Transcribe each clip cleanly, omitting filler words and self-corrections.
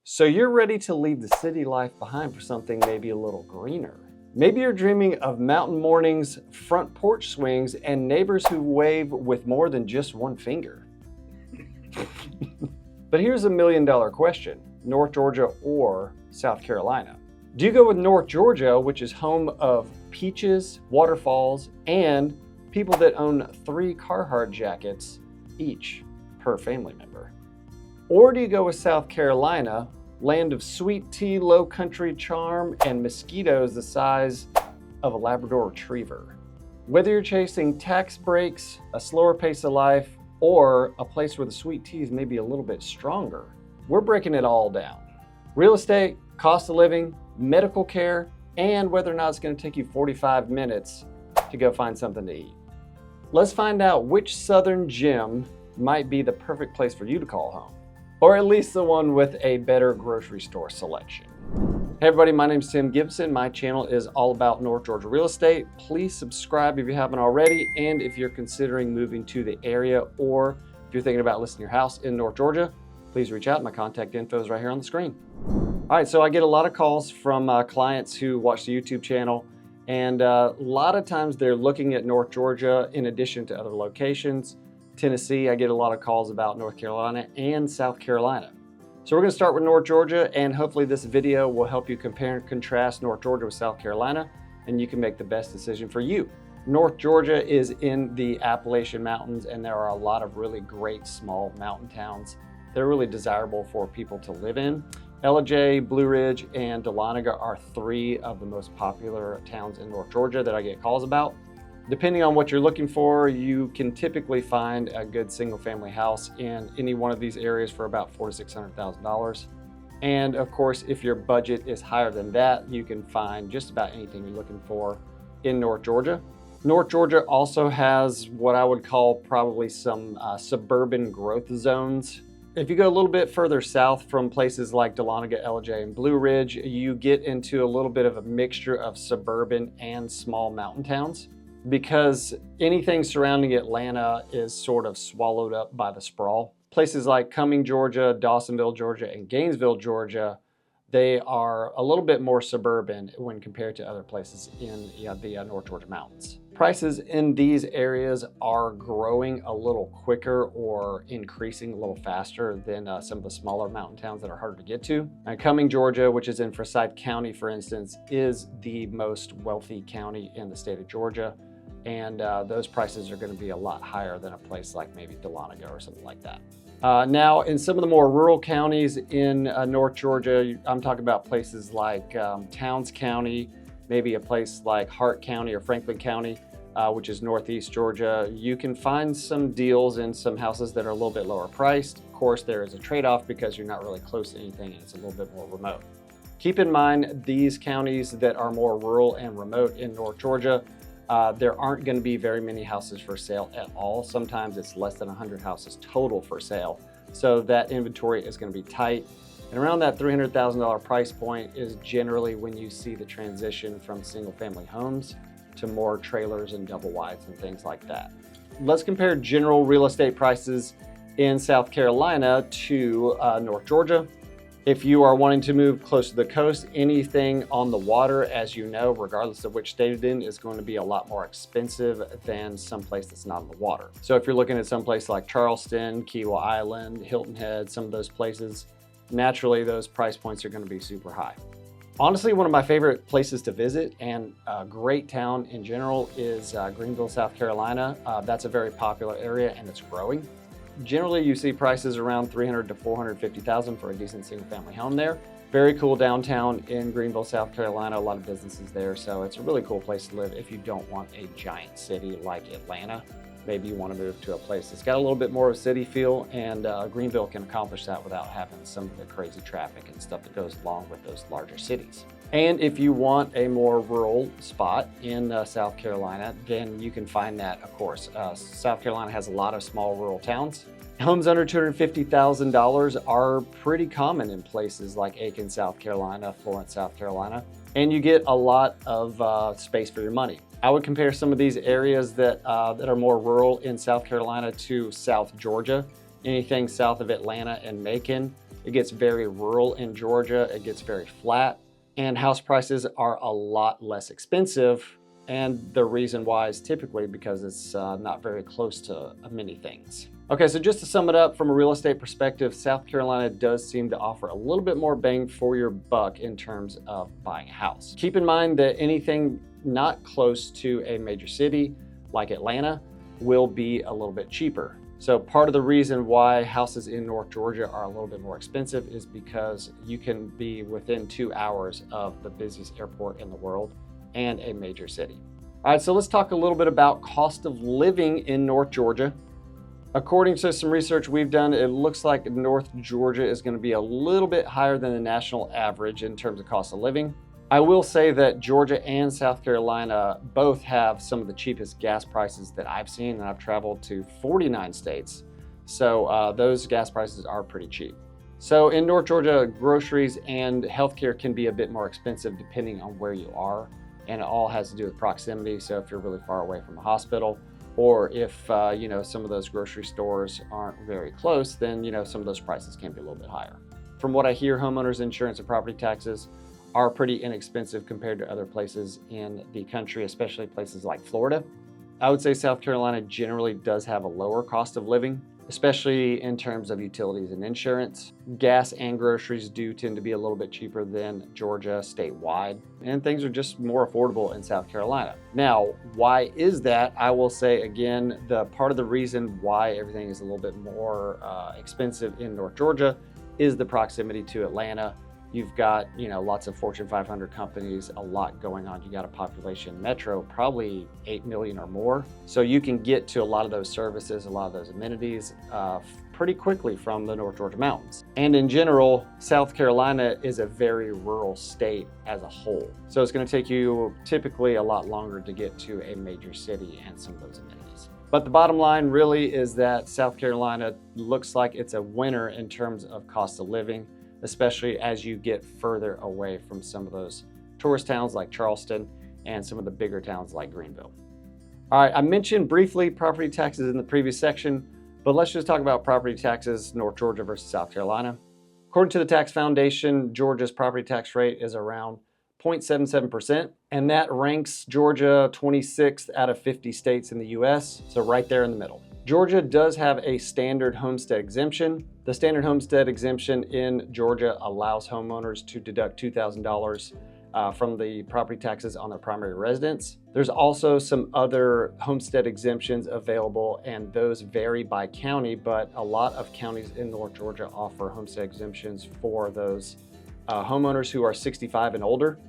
So you're ready to leave the city life behind for something maybe a little greener. Maybe you're dreaming of mountain mornings, front porch swings, and neighbors who wave with more than just one finger. But here's a million-dollar question: North Georgia or South Carolina? Do you go with North Georgia, which is home of peaches, waterfalls, and people that own 3 Carhartt jackets each per family member? Or do you go with South Carolina, land of sweet tea, low country charm, and mosquitoes the size of a Labrador Retriever? Whether you're chasing tax breaks, a slower pace of life, or a place where the sweet tea is maybe a little bit stronger, we're breaking it all down. Real estate, cost of living, medical care, and whether or not it's going to take you 45 minutes to go find something to eat. Let's find out which southern gem might be the perfect place for you to call home, or at least the one with a better grocery store selection. Hey everybody, my name is Tim Gibson. My channel is all about North Georgia real estate. Please subscribe if you haven't already, and if you're considering moving to the area, or if you're thinking about listing your house in North Georgia, please reach out. My contact info is right here on the screen. All right, so I get a lot of calls from clients who watch the YouTube channel, and a lot of times they're looking at North Georgia in addition to other locations. Tennessee, I get a lot of calls about North Carolina and South Carolina. So we're going to start with North Georgia, and hopefully this video will help you compare and contrast North Georgia with South Carolina, and you can make the best decision for you. North Georgia is in the Appalachian Mountains, and there are a lot of really great small mountain towns that are really desirable for people to live in. LJ, Blue Ridge, and Dahlonega are 3 of the most popular towns in North Georgia that I get calls about. Depending on what you're looking for, you can typically find a good single-family house in any one of these areas for about $400,000 to $600,000. And of course, if your budget is higher than that, you can find just about anything you're looking for in North Georgia. North Georgia also has what I would call probably some suburban growth zones. If you go a little bit further south from places like Dahlonega, LJ, and Blue Ridge, you get into a little bit of a mixture of suburban and small mountain towns, because anything surrounding Atlanta is sort of swallowed up by the sprawl. Places like Cumming, Georgia, Dawsonville, Georgia, and Gainesville, Georgia, they are a little bit more suburban when compared to other places in the North Georgia mountains. Prices in these areas are growing a little quicker or increasing a little faster than some of the smaller mountain towns that are harder to get to. And Cumming, Georgia, which is in Forsyth County, for instance, is the most wealthy county in the state of Georgia. And those prices are going to be a lot higher than a place like maybe Dahlonega or something like that. Now, in some of the more rural counties in North Georgia, I'm talking about places like Towns County, maybe a place like Hart County or Franklin County, which is northeast Georgia. You can find some deals in some houses that are a little bit lower priced. Of course, there is a trade-off because you're not really close to anything and it's a little bit more remote. Keep in mind, these counties that are more rural and remote in North Georgia, there aren't going to be very many houses for sale at all. Sometimes it's less than 100 houses total for sale. So that inventory is going to be tight. And around that $300,000 price point is generally when you see the transition from single family homes to more trailers and double wides and things like that. Let's compare general real estate prices in South Carolina to North Georgia. If you are wanting to move close to the coast, anything on the water, as you know, regardless of which state it's in, is going to be a lot more expensive than someplace that's not on the water. So if you're looking at someplace like Charleston, Kiowa Island, Hilton Head, some of those places, naturally those price points are going to be super high. Honestly, one of my favorite places to visit and a great town in general is Greenville, South Carolina. That's a very popular area and it's growing. Generally, you see prices around $300,000 to $450,000 for a decent single-family home there. Very cool downtown in Greenville, South Carolina. A lot of businesses there, so it's a really cool place to live if you don't want a giant city like Atlanta. Maybe you want to move to a place that's got a little bit more of a city feel, and Greenville can accomplish that without having some of the crazy traffic and stuff that goes along with those larger cities. And if you want a more rural spot in South Carolina, then you can find that, of course. South Carolina has a lot of small rural towns. Homes under $250,000 are pretty common in places like Aiken, South Carolina, Florence, South Carolina, and you get a lot of space for your money. I would compare some of these areas that are more rural in South Carolina to South Georgia. Anything south of Atlanta and Macon It gets very rural in Georgia, it gets very flat, and house prices are a lot less expensive. And the reason why is typically because it's not very close to many things. Okay, so just to sum it up, from a real estate perspective, South Carolina does seem to offer a little bit more bang for your buck in terms of buying a house. Keep in mind that anything not close to a major city like Atlanta will be a little bit cheaper. So part of the reason why houses in North Georgia are a little bit more expensive is because you can be within 2 hours of the busiest airport in the world and a major city. All right, so let's talk a little bit about cost of living in North Georgia. According to some research we've done, it looks like North Georgia is going to be a little bit higher than the national average in terms of cost of living. I will say that Georgia and South Carolina both have some of the cheapest gas prices that I've seen, and I've traveled to 49 states. So those gas prices are pretty cheap. So in North Georgia, groceries and healthcare can be a bit more expensive depending on where you are. And it all has to do with proximity. So if you're really far away from a hospital, or if some of those grocery stores aren't very close, then some of those prices can be a little bit higher. From what I hear, homeowners insurance and property taxes are pretty inexpensive compared to other places in the country, especially places like Florida. I would say South Carolina generally does have a lower cost of living, especially in terms of utilities and insurance. Gas and groceries do tend to be a little bit cheaper than Georgia statewide, and things are just more affordable in South Carolina. Now, why is that? I will say again, the part of the reason why everything is a little bit more expensive in North Georgia is the proximity to Atlanta. You've got, lots of Fortune 500 companies, a lot going on. You got a population metro, probably 8 million or more. So you can get to a lot of those services, a lot of those amenities pretty quickly from the North Georgia mountains. And in general, South Carolina is a very rural state as a whole. So it's going to take you typically a lot longer to get to a major city and some of those amenities. But the bottom line really is that South Carolina looks like it's a winner in terms of cost of living, especially as you get further away from some of those tourist towns like Charleston and some of the bigger towns like Greenville. All right, I mentioned briefly property taxes in the previous section, but let's just talk about property taxes, North Georgia versus South Carolina. According to the Tax Foundation, Georgia's property tax rate is around 0.77%, and that ranks Georgia 26th out of 50 states in the US, so right there in the middle. Georgia does have a standard homestead exemption. The standard homestead exemption in Georgia allows homeowners to deduct $2,000 from the property taxes on their primary residence. There's also some other homestead exemptions available, and those vary by county, but a lot of counties in North Georgia offer homestead exemptions for those homeowners who are 65 and older.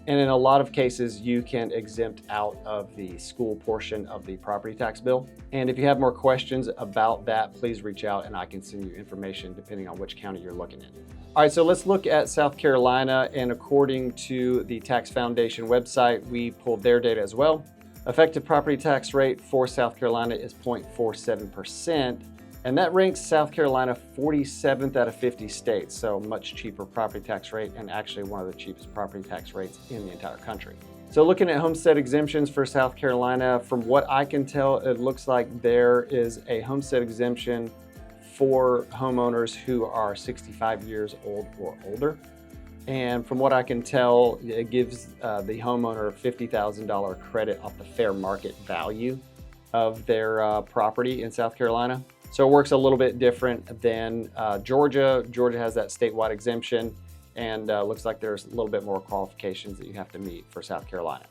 And in a lot of cases, you can exempt out of the school portion of the property tax bill. And if you have more questions about that, please reach out and I can send you information depending on which county you're looking at. All right, so let's look at South Carolina. And according to the Tax Foundation website, we pulled their data as well. Effective property tax rate for South Carolina is 0.47%. And that ranks South Carolina 47th out of 50 states, so much cheaper property tax rate and actually one of the cheapest property tax rates in the entire country. So looking at homestead exemptions for South Carolina, from what I can tell, it looks like there is a homestead exemption for homeowners who are 65 years old or older. And from what I can tell, it gives the homeowner a $50,000 credit off the fair market value of their property in South Carolina. So it works a little bit different than Georgia. Georgia has that statewide exemption, and looks like there's a little bit more qualifications that you have to meet for South Carolina.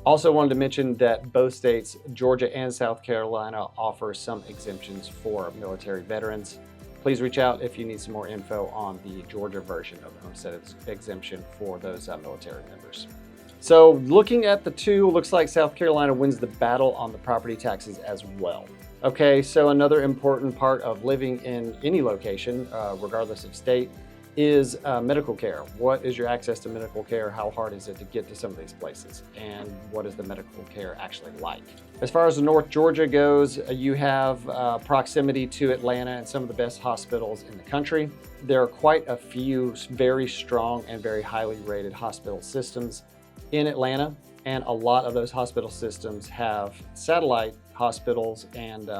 Also wanted to mention that both states, Georgia and South Carolina, offer some exemptions for military veterans. Please reach out if you need some more info on the Georgia version of the homestead exemption for those military members. So looking at the two, looks like South Carolina wins the battle on the property taxes as well. Okay, so another important part of living in any location, regardless of state, is medical care. What is your access to medical care? How hard is it to get to some of these places? And what is the medical care actually like? As far as North Georgia goes, you have proximity to Atlanta and some of the best hospitals in the country. There are quite a few very strong and very highly rated hospital systems in Atlanta, and a lot of those hospital systems have satellite hospitals and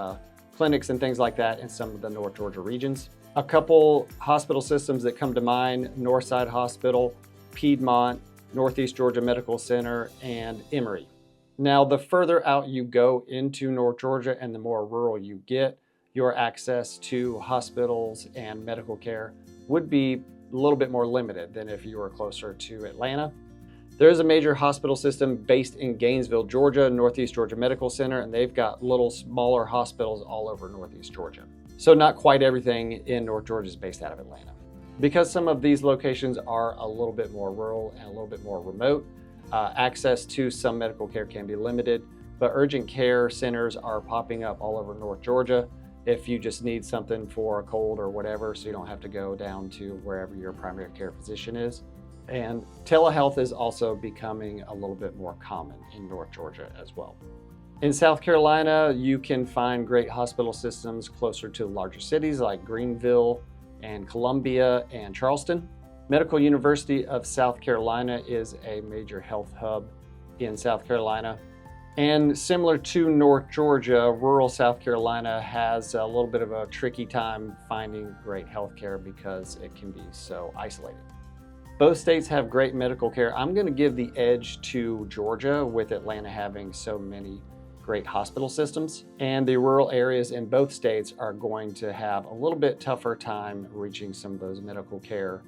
clinics and things like that in some of the North Georgia regions. A couple hospital systems that come to mind: Northside Hospital, Piedmont, Northeast Georgia Medical Center, and Emory. Now, the further out you go into North Georgia and the more rural you get, your access to hospitals and medical care would be a little bit more limited than if you were closer to Atlanta. There is a major hospital system based in Gainesville, Georgia, Northeast Georgia Medical Center, and they've got little smaller hospitals all over Northeast Georgia. So not quite everything in North Georgia is based out of Atlanta. Because some of these locations are a little bit more rural and a little bit more remote, access to some medical care can be limited, but urgent care centers are popping up all over North Georgia if you just need something for a cold or whatever, so you don't have to go down to wherever your primary care physician is. And telehealth is also becoming a little bit more common in North Georgia as well. In South Carolina, you can find great hospital systems closer to larger cities like Greenville and Columbia and Charleston. Medical University of South Carolina is a major health hub in South Carolina. And similar to North Georgia, rural South Carolina has a little bit of a tricky time finding great health care because it can be so isolated. Both states have great medical care. I'm going to give the edge to Georgia, with Atlanta having so many great hospital systems. And the rural areas in both states are going to have a little bit tougher time reaching some of those medical care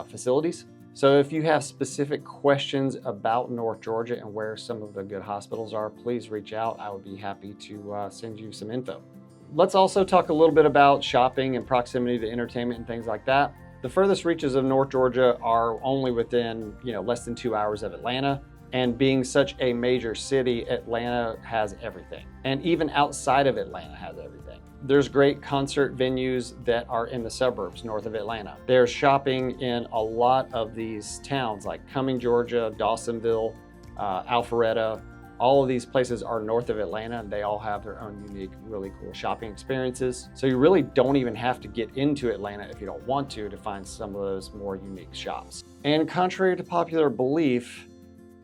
facilities. So if you have specific questions about North Georgia and where some of the good hospitals are, please reach out. I would be happy to send you some info. Let's also talk a little bit about shopping and proximity to entertainment and things like that. The furthest reaches of North Georgia are only within, less than 2 hours of Atlanta. And being such a major city, Atlanta has everything. And even outside of Atlanta has everything. There's great concert venues that are in the suburbs north of Atlanta. There's shopping in a lot of these towns like Cumming, Georgia, Dawsonville, Alpharetta. All of these places are north of Atlanta, and they all have their own unique, really cool shopping experiences. So you really don't even have to get into Atlanta if you don't want to find some of those more unique shops. And contrary to popular belief,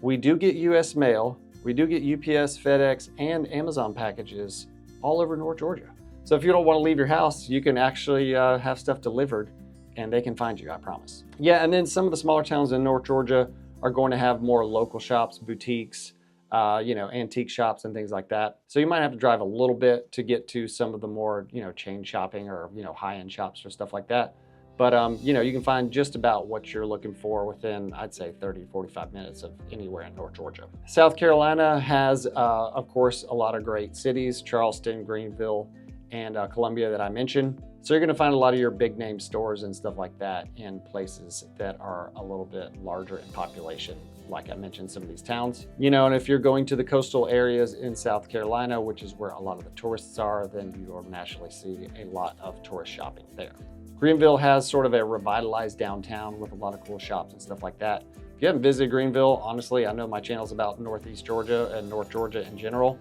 we do get US mail, we do get UPS, FedEx, and Amazon packages all over North Georgia. So if you don't want to leave your house, you can actually have stuff delivered and they can find you, I promise. Yeah, and then some of the smaller towns in North Georgia are going to have more local shops, boutiques, antique shops and things like that. So you might have to drive a little bit to get to some of the more, chain shopping or, high-end shops or stuff like that. But, you can find just about what you're looking for within, I'd say, 30, 45 minutes of anywhere in North Georgia. South Carolina has, of course, a lot of great cities: Charleston, Greenville, and Columbia that I mentioned. So you're gonna find a lot of your big name stores and stuff like that in places that are a little bit larger in population. Like I mentioned, some of these towns, and if you're going to the coastal areas in South Carolina, which is where a lot of the tourists are, then you will naturally see a lot of tourist shopping there. Greenville has sort of a revitalized downtown with a lot of cool shops and stuff like that. If you haven't visited Greenville, honestly, I know my channel's about Northeast Georgia and North Georgia in general.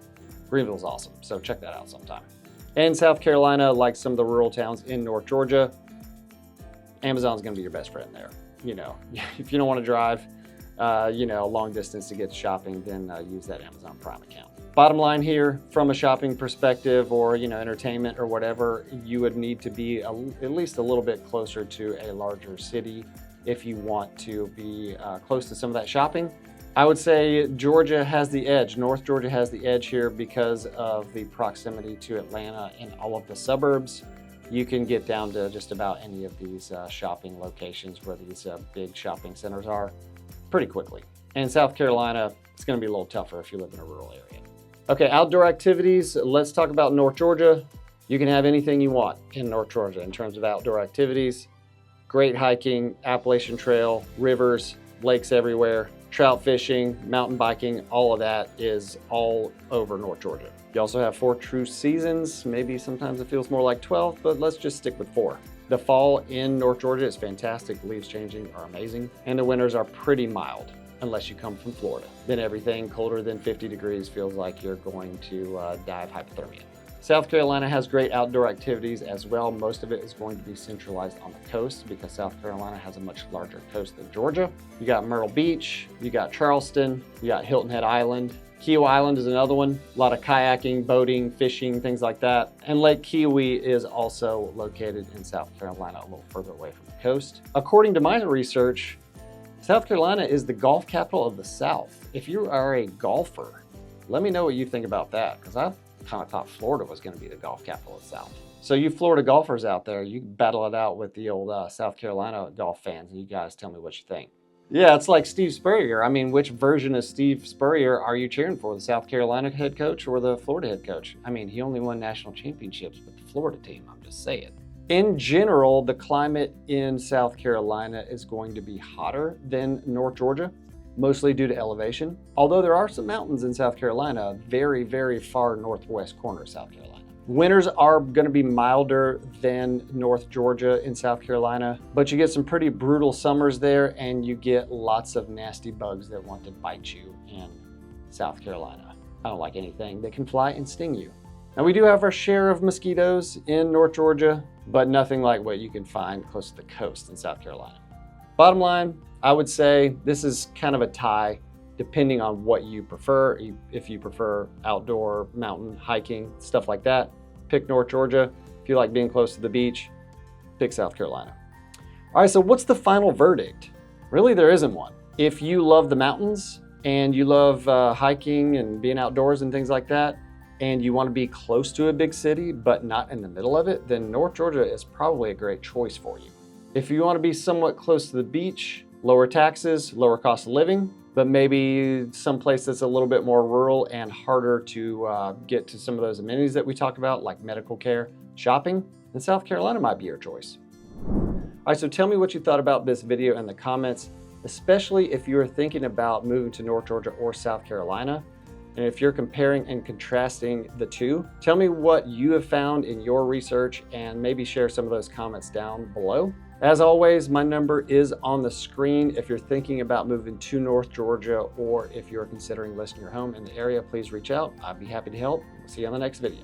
Greenville's awesome, so check that out sometime. And South Carolina, like some of the rural towns in North Georgia, Amazon's gonna be your best friend there. If you don't wanna drive, a long distance to get shopping, then use that Amazon Prime account. Bottom line here, from a shopping perspective or, entertainment or whatever, you would need to be at least a little bit closer to a larger city if you want to be close to some of that shopping. I would say Georgia has the edge. North Georgia has the edge here because of the proximity to Atlanta and all of the suburbs. You can get down to just about any of these shopping locations where these big shopping centers are pretty quickly. And South Carolina, it's gonna be a little tougher if you live in a rural area. Okay, outdoor activities. Let's talk about North Georgia. You can have anything you want in North Georgia in terms of outdoor activities. Great hiking, Appalachian Trail, rivers, lakes everywhere, trout fishing, mountain biking, all of that is all over North Georgia. You also have 4 true seasons. Maybe sometimes it feels more like 12, but let's just stick with 4. The fall in North Georgia is fantastic. Leaves changing are amazing. And the winters are pretty mild, unless you come from Florida. Then everything colder than 50 degrees feels like you're going to die of hypothermia. South Carolina has great outdoor activities as well. Most of it is going to be centralized on the coast because South Carolina has a much larger coast than Georgia. You got Myrtle Beach, you got Charleston, you got Hilton Head Island. Kiawah Island is another one. A lot of kayaking, boating, fishing, things like that. And Lake Kiawah is also located in South Carolina, a little further away from the coast. According to my research, South Carolina is the golf capital of the South. If you are a golfer, let me know what you think about that, because I kind of thought Florida was going to be the golf capital of the South. So you Florida golfers out there, you can battle it out with the old South Carolina golf fans, and you guys tell me what you think. Yeah, it's like Steve Spurrier. I mean, which version of Steve Spurrier are you cheering for? The South Carolina head coach or the Florida head coach? I mean, he only won national championships with the Florida team, I'm just saying. In general, the climate in South Carolina is going to be hotter than North Georgia, mostly due to elevation. Although there are some mountains in South Carolina, very, very far northwest corner of South Carolina. Winters are going to be milder than North Georgia in South Carolina, but you get some pretty brutal summers there, and you get lots of nasty bugs that want to bite you in South Carolina. I don't like anything that can fly and sting you. Now, we do have our share of mosquitoes in North Georgia, but nothing like what you can find close to the coast in South Carolina. Bottom line, I would say this is kind of a tie depending on what you prefer. If you prefer outdoor, mountain, hiking, stuff like that, pick North Georgia. If you like being close to the beach, pick South Carolina. All right, so what's the final verdict? Really, there isn't one. If you love the mountains and you love hiking and being outdoors and things like that, and you want to be close to a big city but not in the middle of it, then North Georgia is probably a great choice for you. If you want to be somewhat close to the beach, lower taxes, lower cost of living, but maybe someplace that's a little bit more rural and harder to get to some of those amenities that we talk about, like medical care, shopping, then South Carolina might be your choice. All right, so tell me what you thought about this video in the comments, especially if you're thinking about moving to North Georgia or South Carolina. And if you're comparing and contrasting the two, tell me what you have found in your research and maybe share some of those comments down below. As always, my number is on the screen. If you're thinking about moving to North Georgia or if you're considering listing your home in the area, please reach out. I'd be happy to help. We'll see you on the next video.